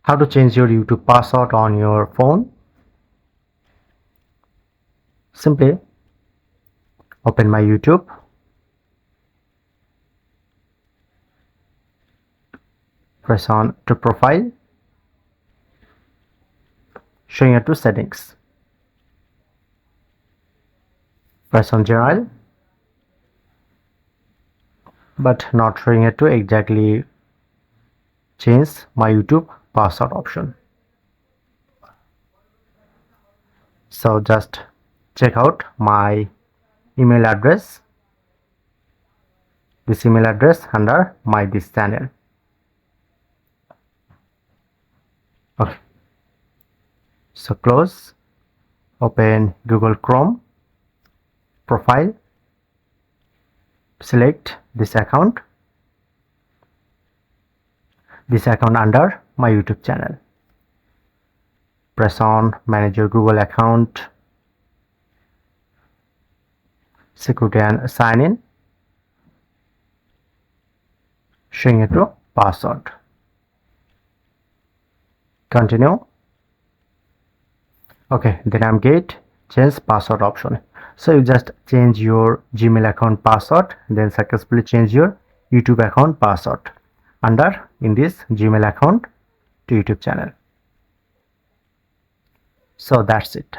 How to change your YouTube password on your phone? Simply open my YouTube, press on to profile, showing it to settings, press on general, but not showing it to exactly change my YouTube password option. So just check out my email address, this email address under my this channel. Okay, so close, open Google Chrome, profile, select this account under my YouTube channel, press on manage your Google account, security and sign in, showing it to password, continue. Okay, then I'm get change password option. So you just change your Gmail account password, then successfully change your YouTube account password under in this Gmail account to YouTube channel. So that's it.